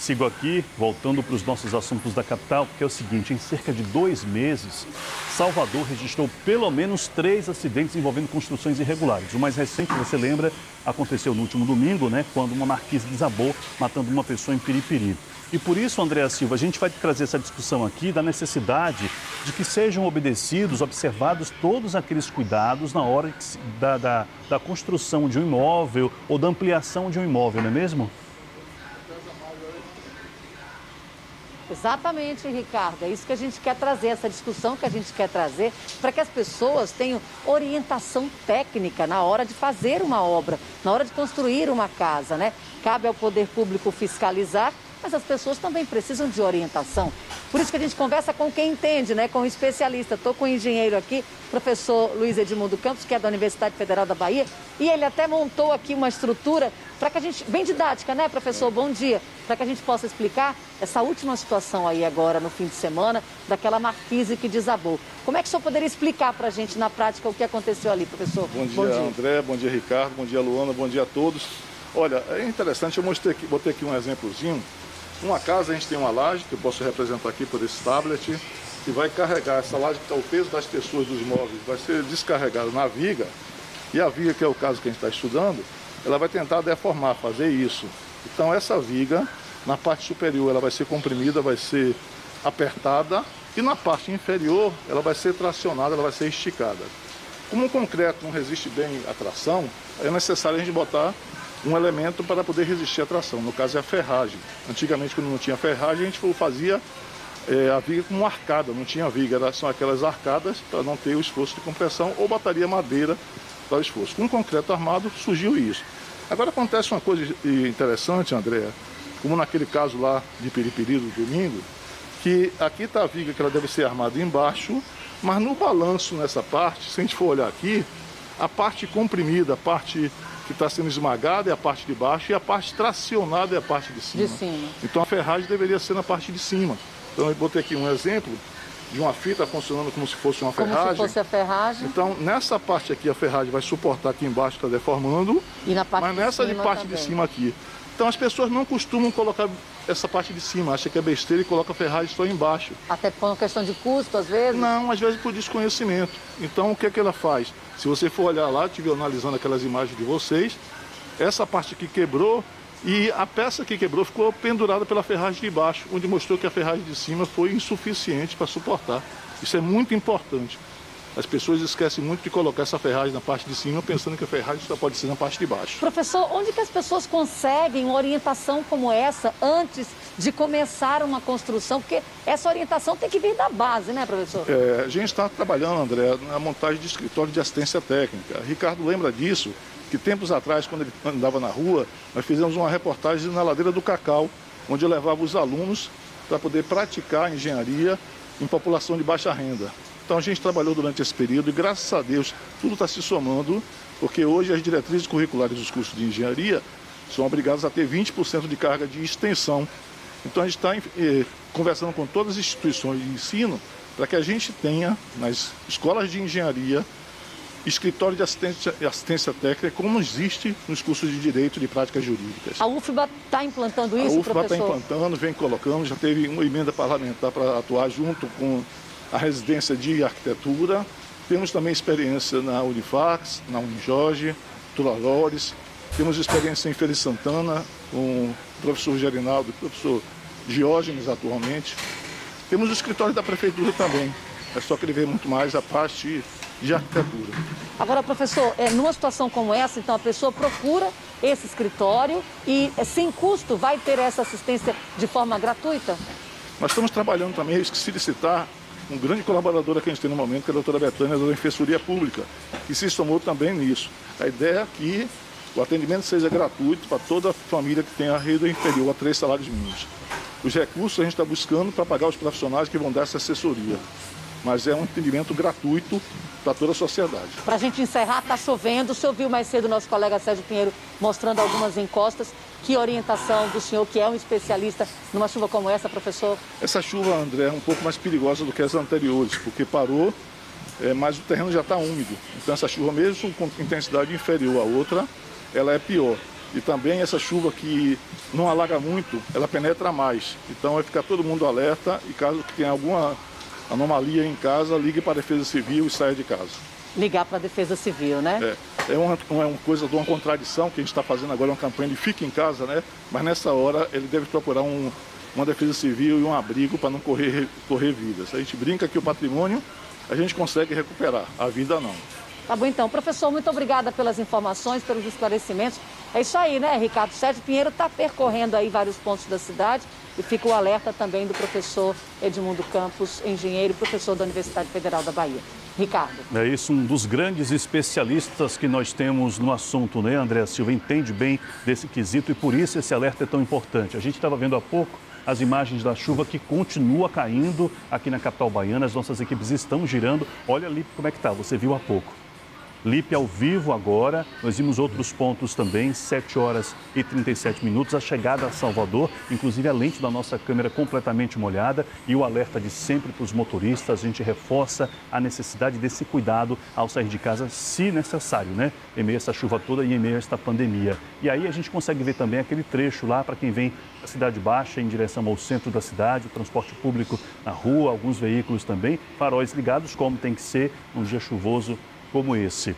sigo aqui, voltando para os nossos assuntos da capital, porque é o seguinte, em cerca de 2 meses, Salvador registrou pelo menos 3 acidentes envolvendo construções irregulares. O mais recente, você lembra, aconteceu no último domingo, né, quando uma marquise desabou, matando uma pessoa em Piripiri. E por isso, Andréa Silva, a gente vai trazer essa discussão aqui da necessidade de que sejam obedecidos, observados todos aqueles cuidados na hora da construção de um imóvel ou da ampliação de um imóvel, não é mesmo? Exatamente, Ricardo. É isso que a gente quer trazer, essa discussão que a gente quer trazer, para que as pessoas tenham orientação técnica na hora de fazer uma obra, na hora de construir uma casa, né? Cabe ao poder público fiscalizar, mas as pessoas também precisam de orientação. Por isso que a gente conversa com quem entende, né? Com um especialista. Estou com um engenheiro aqui, professor Luiz Edmundo Campos, que é da Universidade Federal da Bahia, e ele até montou aqui uma estrutura para que a gente, bem didática, né, professor? Bom dia. Para que a gente possa explicar essa última situação aí agora, no fim de semana, daquela marquise que desabou. Como é que o senhor poderia explicar para a gente na prática o que aconteceu ali, professor? Bom dia, André, bom dia, Ricardo, bom dia, Luana, bom dia a todos. Olha, é interessante, eu botei aqui um exemplozinho. Uma casa, a gente tem uma laje, que eu posso representar aqui por esse tablet, que vai carregar essa laje, que está o peso das pessoas dos móveis, vai ser descarregado na viga, e a viga, que é o caso que a gente está estudando, ela vai tentar deformar, fazer isso. Então essa viga, na parte superior, ela vai ser comprimida, vai ser apertada, e na parte inferior, ela vai ser tracionada, ela vai ser esticada. Como o concreto não resiste bem à tração, é necessário a gente botar um elemento para poder resistir à tração, no caso é a ferragem. Antigamente, quando não tinha ferragem, a gente fazia a viga com uma arcada, não tinha viga, são aquelas arcadas para não ter o esforço de compressão, ou botaria madeira para o esforço. Com o concreto armado surgiu isso. Agora acontece uma coisa interessante, André, como naquele caso lá de Piripiri do domingo, que aqui está a viga que ela deve ser armada embaixo, mas no balanço nessa parte, se a gente for olhar aqui, a parte comprimida, a parte que está sendo esmagada é a parte de baixo e a parte tracionada é a parte de cima. Então a ferragem deveria ser na parte de cima. Então eu botei aqui um exemplo de uma fita funcionando como se fosse uma ferragem. Como se fosse a ferragem. Então nessa parte aqui a ferragem vai suportar aqui embaixo, está deformando, e na parte mas nessa de parte de cima aqui. Então as pessoas não costumam colocar essa parte de cima, acha que é besteira e coloca a ferragem só embaixo. Até por uma questão de custo, às vezes? Não, às vezes por desconhecimento. Então o que é que ela faz? Se você for olhar lá, eu estive analisando aquelas imagens de vocês, essa parte aqui quebrou e a peça que quebrou ficou pendurada pela ferragem de baixo, onde mostrou que a ferragem de cima foi insuficiente para suportar. Isso é muito importante. As pessoas esquecem muito de colocar essa ferragem na parte de cima, pensando que a ferragem só pode ser na parte de baixo. Professor, onde que as pessoas conseguem uma orientação como essa antes de começar uma construção? Porque essa orientação tem que vir da base, né, professor? A gente está trabalhando, André, na montagem de escritório de assistência técnica. Ricardo lembra disso, que tempos atrás, quando ele andava na rua, nós fizemos uma reportagem na Ladeira do Cacau, onde eu levava os alunos para poder praticar engenharia em população de baixa renda. Então a gente trabalhou durante esse período e, graças a Deus, tudo está se somando, porque hoje as diretrizes curriculares dos cursos de engenharia são obrigadas a ter 20% de carga de extensão. Então a gente está conversando com todas as instituições de ensino para que a gente tenha nas escolas de engenharia escritório de assistência técnica, como existe nos cursos de Direito e de Práticas Jurídicas. A UFBA está implantando isso, professor? A UFBA está implantando, vem colocando, já teve uma emenda parlamentar para atuar junto com a residência de arquitetura. Temos também experiência na Unifax, na Unijorge, Tulalores. Temos experiência em Feira de Santana, com o professor Gerinaldo e o professor Diógenes atualmente. Temos o escritório da prefeitura também. É só que ele vê muito mais a parte de arquitetura. Agora, professor, numa situação como essa, então a pessoa procura esse escritório e, sem custo, vai ter essa assistência de forma gratuita? Nós estamos trabalhando também, eu esqueci de citar, um grande colaborador que a gente tem no momento, que é a doutora Betânia, da Defensoria Pública, que se somou também nisso. A ideia é que o atendimento seja gratuito para toda a família que tenha renda inferior a 3 salários mínimos. Os recursos a gente está buscando para pagar os profissionais que vão dar essa assessoria. Mas é um atendimento gratuito para toda a sociedade. Para a gente encerrar, está chovendo. O senhor viu mais cedo o nosso colega Sérgio Pinheiro mostrando algumas encostas. Que orientação do senhor, que é um especialista numa chuva como essa, professor? Essa chuva, André, é um pouco mais perigosa do que as anteriores, porque parou, mas o terreno já está úmido. Então essa chuva, mesmo com intensidade inferior à outra, ela é pior. E também essa chuva que não alaga muito, ela penetra mais. Então vai ficar todo mundo alerta e caso tenha alguma anomalia em casa, ligue para a Defesa Civil e saia de casa. Ligar para a Defesa Civil, né? É uma coisa de uma contradição que a gente está fazendo agora, uma campanha de fique em casa, né? Mas nessa hora ele deve procurar uma Defesa Civil e um abrigo para não correr vidas. A gente brinca que o patrimônio a gente consegue recuperar, a vida não. Tá bom então. Professor, muito obrigada pelas informações, pelos esclarecimentos. É isso aí, né, Ricardo? Sérgio Pinheiro está percorrendo aí vários pontos da cidade e fica o alerta também do professor Edmundo Campos, engenheiro e professor da Universidade Federal da Bahia. Ricardo. É isso, um dos grandes especialistas que nós temos no assunto, né, André Silva? Entende bem desse quesito e por isso esse alerta é tão importante. A gente estava vendo há pouco as imagens da chuva que continua caindo aqui na capital baiana. As nossas equipes estão girando. Olha ali como é que está, você viu há pouco. Lipe ao vivo agora, nós vimos outros pontos também, 7 horas e 37 minutos, a chegada a Salvador, inclusive a lente da nossa câmera completamente molhada e o alerta de sempre para os motoristas, a gente reforça a necessidade desse cuidado ao sair de casa, se necessário, né? Em meio a essa chuva toda e em meio a esta pandemia. E aí a gente consegue ver também aquele trecho lá para quem vem da Cidade Baixa em direção ao centro da cidade, o transporte público na rua, alguns veículos também, faróis ligados, como tem que ser um dia chuvoso como esse.